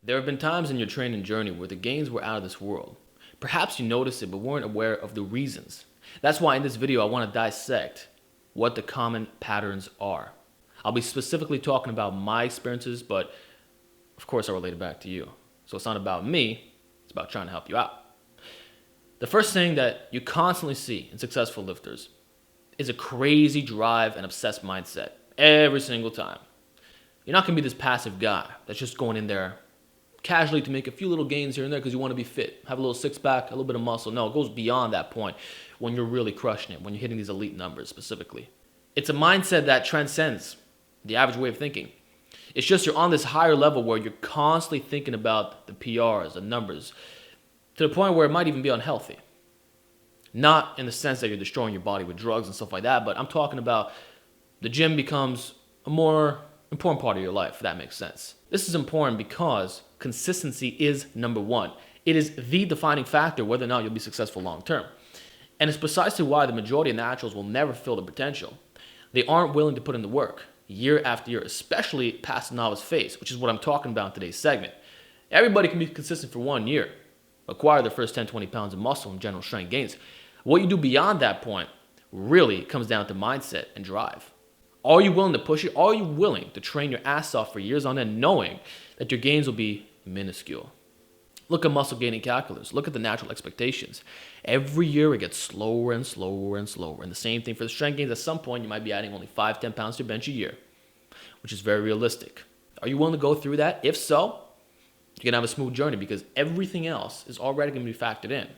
There have been times in your training journey where the gains were out of this world. Perhaps you noticed it but weren't aware of the reasons. That's why in this video I want to dissect what the common patterns are. I'll be specifically talking about my experiences, but of course I'll relate it back to you. So it's not about me, it's about trying to help you out. The first thing that you constantly see in successful lifters is a crazy drive and obsessed mindset every single time. You're not going to be this passive guy that's just going in there casually to make a few little gains here and there because you want to be fit, have a little six pack, a little bit of muscle. No, it goes beyond that point when you're really crushing it, when you're hitting these elite numbers specifically. It's a mindset that transcends the average way of thinking. It's just you're on this higher level where you're constantly thinking about the PRs, the numbers, to the point where it might even be unhealthy. Not in the sense that you're destroying your body with drugs and stuff like that, but I'm talking about the gym becomes a more important part of your life, if that makes sense. This is important because consistency is number one. It is the defining factor whether or not you'll be successful long term. And it's precisely why the majority of naturals will never fill the potential. They aren't willing to put in the work year after year, especially past the novice phase, which is what I'm talking about in today's segment. Everybody can be consistent for 1 year, acquire their first 10, 20 pounds of muscle and general strength gains. What you do beyond that point really comes down to mindset and drive. Are you willing to push it? Are you willing to train your ass off for years on end, knowing that your gains will be minuscule? Look at muscle gaining calculus. Look at the natural expectations. Every year it gets slower and slower and slower. And the same thing for the strength gains. At some point, you might be adding only 5, 10 pounds to your bench a year, which is very realistic. Are you willing to go through that? If so, you're going to have a smooth journey because everything else is already going to be factored in.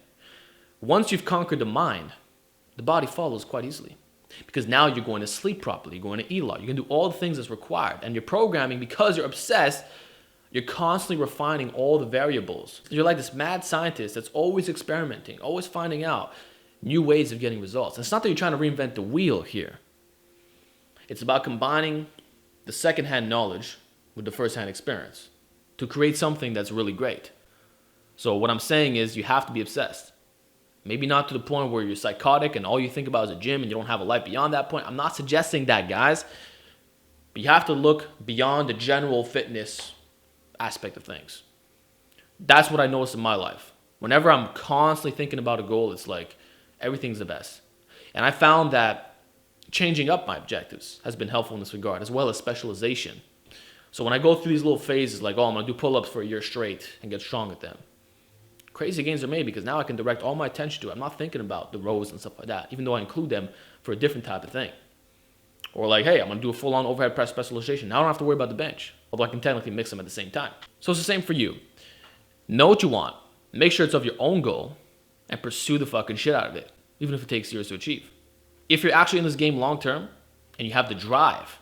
Once you've conquered the mind, the body follows quite easily. Because now you're going to sleep properly, you're going to eat a lot, you're going to do all the things that's required. And you're programming because you're obsessed, you're constantly refining all the variables. You're like this mad scientist that's always experimenting, always finding out new ways of getting results. And it's not that you're trying to reinvent the wheel here. It's about combining the secondhand knowledge with the firsthand experience to create something that's really great. So what I'm saying is you have to be obsessed. Maybe not to the point where you're psychotic and all you think about is a gym and you don't have a life beyond that point. I'm not suggesting that, guys. But you have to look beyond the general fitness aspect of things. That's what I noticed in my life. Whenever I'm constantly thinking about a goal, it's like everything's the best. And I found that changing up my objectives has been helpful in this regard, as well as specialization. So when I go through these little phases, like, oh, I'm going to do pull-ups for a year straight and get strong at them. Crazy gains are made because now I can direct all my attention to it. I'm not thinking about the rows and stuff like that, even though I include them for a different type of thing. Or like, hey, I'm going to do a full-on overhead press specialization. Now I don't have to worry about the bench, although I can technically mix them at the same time. So it's the same for you. Know what you want. Make sure it's of your own goal and pursue the fucking shit out of it, even if it takes years to achieve. If you're actually in this game long-term and you have the drive,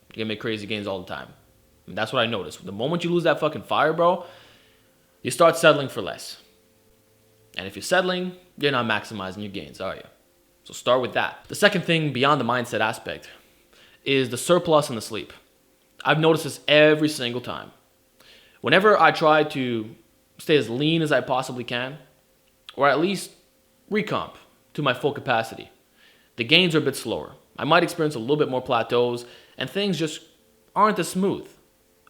you're going to make crazy gains all the time. And that's what I noticed. The moment you lose that fucking fire, bro, you start settling for less. And if you're settling, you're not maximizing your gains, are you? So start with that. The second thing beyond the mindset aspect is the surplus and the sleep. I've noticed this every single time. Whenever I try to stay as lean as I possibly can, or at least recomp to my full capacity, the gains are a bit slower. I might experience a little bit more plateaus, and things just aren't as smooth.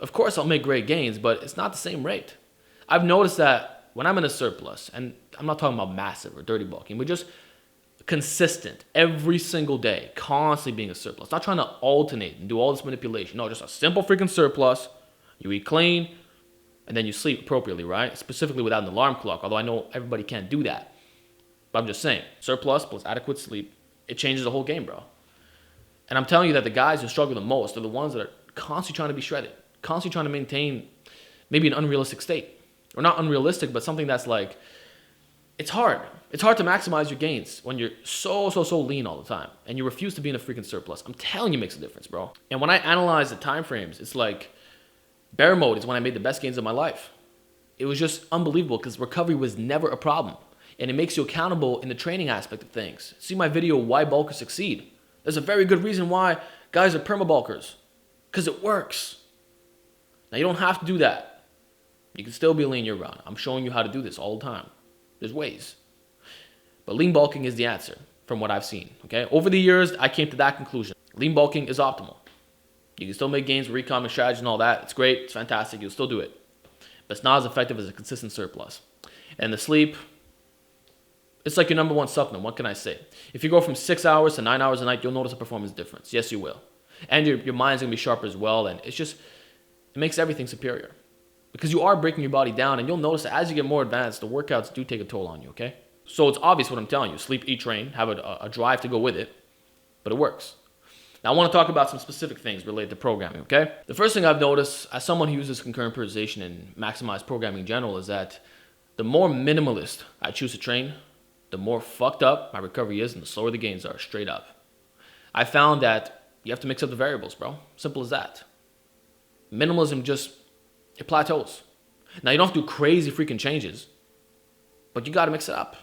Of course, I'll make great gains, but it's not the same rate. I've noticed that when I'm in a surplus, and I'm not talking about massive or dirty bulking, but just consistent every single day, constantly being a surplus. Not trying to alternate and do all this manipulation. No, just a simple freaking surplus. You eat clean, and then you sleep appropriately, right? Specifically without an alarm clock, although I know everybody can't do that. But I'm just saying, surplus plus adequate sleep, it changes the whole game, bro. And I'm telling you that the guys who struggle the most are the ones that are constantly trying to be shredded, constantly trying to maintain maybe an unrealistic state. Or not unrealistic, but something that's like, it's hard. It's hard to maximize your gains when you're so lean all the time. And you refuse to be in a freaking surplus. I'm telling you it makes a difference, bro. And when I analyze the time frames, it's like, bear mode is when I made the best gains of my life. It was just unbelievable because recovery was never a problem. And it makes you accountable in the training aspect of things. See my video, Why Bulkers Succeed. There's a very good reason why guys are perma-bulkers. Because it works. Now you don't have to do that. You can still be lean year-round. I'm showing you how to do this all the time. There's ways. But lean bulking is the answer from what I've seen. Okay. Over the years, I came to that conclusion. Lean bulking is optimal. You can still make gains with recon and strategy and all that. It's great. It's fantastic. You'll still do it. But it's not as effective as a consistent surplus. And the sleep, it's like your number one supplement. What can I say? If you go from 6 hours to 9 hours a night, you'll notice a performance difference. Yes, you will. And your mind's going to be sharper as well. And it's just, it makes everything superior. Because you are breaking your body down, and you'll notice that as you get more advanced, the workouts do take a toll on you, okay? So it's obvious what I'm telling you. Sleep, eat, train, have a drive to go with it, but it works. Now, I want to talk about some specific things related to programming, okay? The first thing I've noticed, as someone who uses concurrent periodization and maximized programming in general, is that the more minimalist I choose to train, the more fucked up my recovery is and the slower the gains are, straight up. I found that you have to mix up the variables, bro. Simple as that. Minimalism just, it plateaus. Now, you don't have to do crazy freaking changes, but you got to mix it up.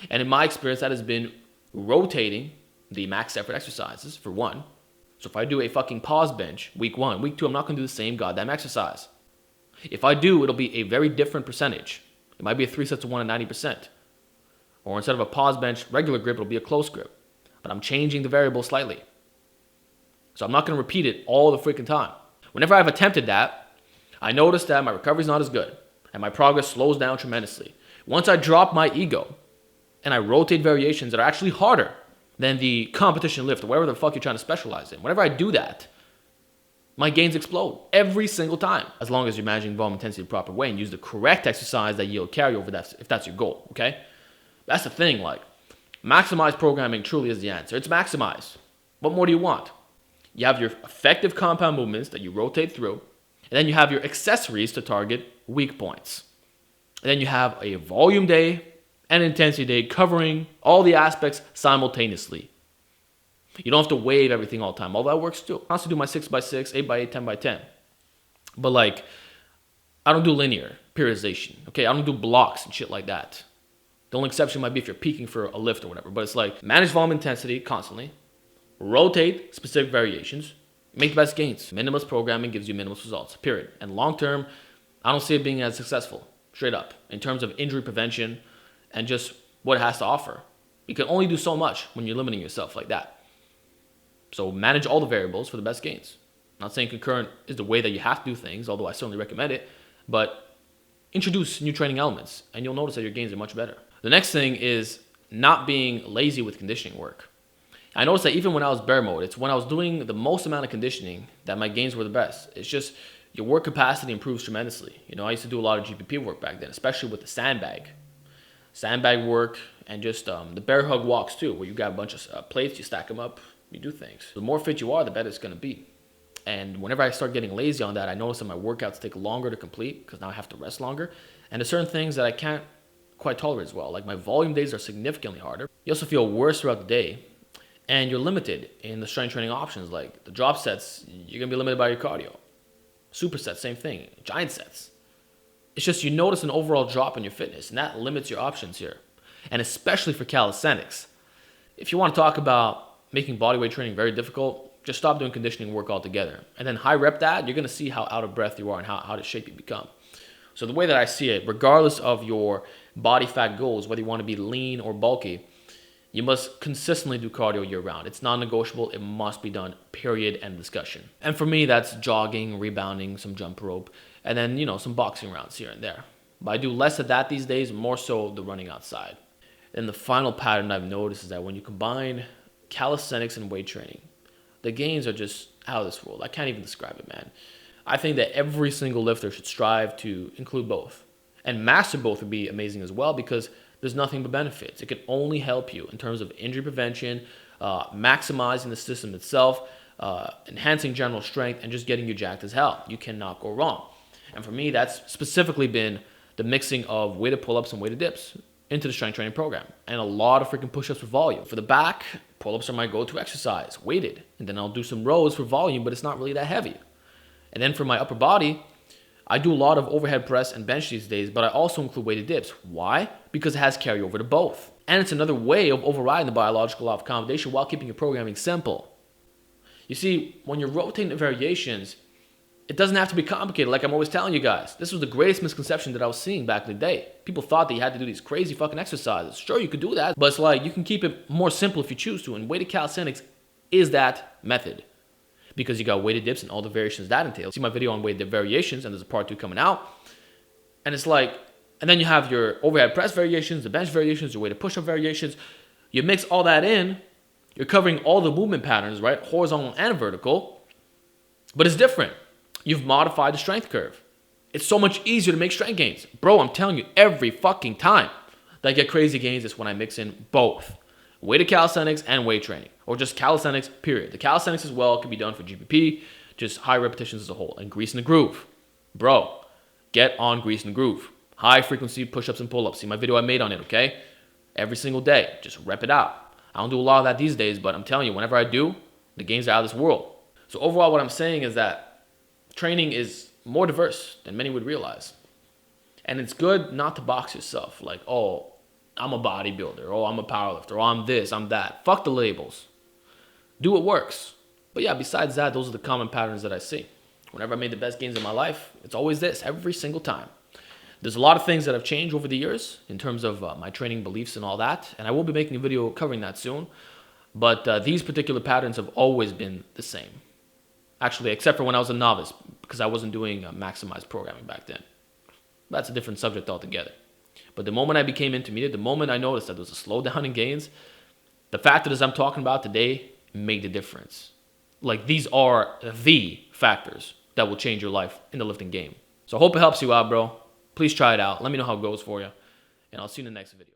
And in my experience, that has been rotating the max effort exercises, for one. So if I do a fucking pause bench week 1, week 2, I'm not going to do the same goddamn exercise. If I do, it'll be a very different percentage. It might be a 3 sets of 1 at 90%. Or instead of a pause bench regular grip, it'll be a close grip. But I'm changing the variable slightly. So I'm not going to repeat it all the freaking time. Whenever I've attempted that, I notice that my recovery is not as good and my progress slows down tremendously. Once I drop my ego and I rotate variations that are actually harder than the competition lift or whatever the fuck you're trying to specialize in, whenever I do that, my gains explode every single time, as long as you're managing volume intensity the proper way and use the correct exercise that yield carryover, if that's your goal, okay? That's the thing, like, maximized programming truly is the answer. It's maximized. What more do you want? You have your effective compound movements that you rotate through, and then you have your accessories to target weak points. And then you have a volume day and intensity day covering all the aspects simultaneously. You don't have to wave everything all the time. All that works too. I also do my 6x6, 8x8, 10x10. But like, I don't do linear periodization. Okay, I don't do blocks and shit like that. The only exception might be if you're peaking for a lift or whatever. But it's like, manage volume intensity constantly. Rotate specific variations. Make the best gains. Minimalist programming gives you minimalist results, period. And long term, I don't see it being as successful, straight up, in terms of injury prevention and just what it has to offer. You can only do so much when you're limiting yourself like that. So manage all the variables for the best gains. I'm not saying concurrent is the way that you have to do things, although I certainly recommend it, but introduce new training elements and you'll notice that your gains are much better. The next thing is not being lazy with conditioning work. I noticed that even when I was bear mode, it's when I was doing the most amount of conditioning that my gains were the best. It's just your work capacity improves tremendously. You know, I used to do a lot of GPP work back then, especially with the sandbag work, and just the bear hug walks too, where you got a bunch of plates, you stack them up, you do things. The more fit you are, the better it's going to be. And whenever I start getting lazy on that, I notice that my workouts take longer to complete because now I have to rest longer. And there's certain things that I can't quite tolerate as well. Like my volume days are significantly harder. You also feel worse throughout the day. And you're limited in the strength training options. Like the drop sets, you're going to be limited by your cardio. Supersets, same thing. Giant sets. It's just you notice an overall drop in your fitness, and that limits your options here. And especially for calisthenics. If you want to talk about making bodyweight training very difficult, just stop doing conditioning work altogether. And then high rep that, you're going to see how out of breath you are and how out of shape you become. So the way that I see it, regardless of your body fat goals, whether you want to be lean or bulky, you must consistently do cardio year round. It's non-negotiable. It must be done, period, end discussion. And for me, that's jogging, rebounding, some jump rope, and then, you know, some boxing rounds here and there. But I do less of that these days, more so the running outside. And the final pattern I've noticed is that when you combine calisthenics and weight training, the gains are just out of this world. I can't even describe it, man. I think that every single lifter should strive to include both. And master both would be amazing as well, because there's nothing but benefits. It can only help you in terms of injury prevention, maximizing the system itself, enhancing general strength, and just getting you jacked as hell. You cannot go wrong. And for me, that's specifically been the mixing of weighted pull-ups and weighted dips into the strength training program. And a lot of freaking push-ups for volume. For the back, pull-ups are my go-to exercise, weighted. And then I'll do some rows for volume, but it's not really that heavy. And then for my upper body, I do a lot of overhead press and bench these days, but I also include weighted dips. Why? Because it has carryover to both. And it's another way of overriding the biological law of accommodation while keeping your programming simple. You see, when you're rotating the variations, it doesn't have to be complicated, like I'm always telling you guys. This was the greatest misconception that I was seeing back in the day. People thought that you had to do these crazy fucking exercises. Sure, you could do that, but it's like you can keep it more simple if you choose to, and weighted calisthenics is that method. because you got weighted dips and all the variations that entails. See my video on weighted dip variations, and there's a part 2 coming out. And it's like, and then you have your overhead press variations, the bench variations, your weighted push-up variations. You mix all that in, you're covering all the movement patterns, right? Horizontal and vertical. But it's different. You've modified the strength curve. It's so much easier to make strength gains. Bro, I'm telling you, every fucking time that I get crazy gains is when I mix in both weighted calisthenics and weight training, or just calisthenics, period. The calisthenics as well can be done for GPP, just high repetitions as a whole, and grease in the groove. Bro, get on grease in the groove. High frequency push-ups and pull-ups. See my video I made on it, okay? Every single day, just rep it out. I don't do a lot of that these days, but I'm telling you, whenever I do, the gains are out of this world. So overall, what I'm saying is that training is more diverse than many would realize. And it's good not to box yourself. Like, oh, I'm a bodybuilder. Oh, I'm a powerlifter. Oh, I'm this, I'm that. Fuck the labels. Do what works. But yeah, besides that, those are the common patterns that I see. Whenever I made the best gains in my life, it's always this, every single time. There's a lot of things that have changed over the years in terms of my training beliefs and all that. And I will be making a video covering that soon. But these particular patterns have always been the same. Actually, except for when I was a novice, because I wasn't doing maximized programming back then. That's a different subject altogether. But the moment I became intermediate, the moment I noticed that there was a slowdown in gains, the factors I'm talking about today made the difference. Like, these are the factors that will change your life in the lifting game. So I hope it helps you out, bro. Please try it out. Let me know how it goes for you. And I'll see you in the next video.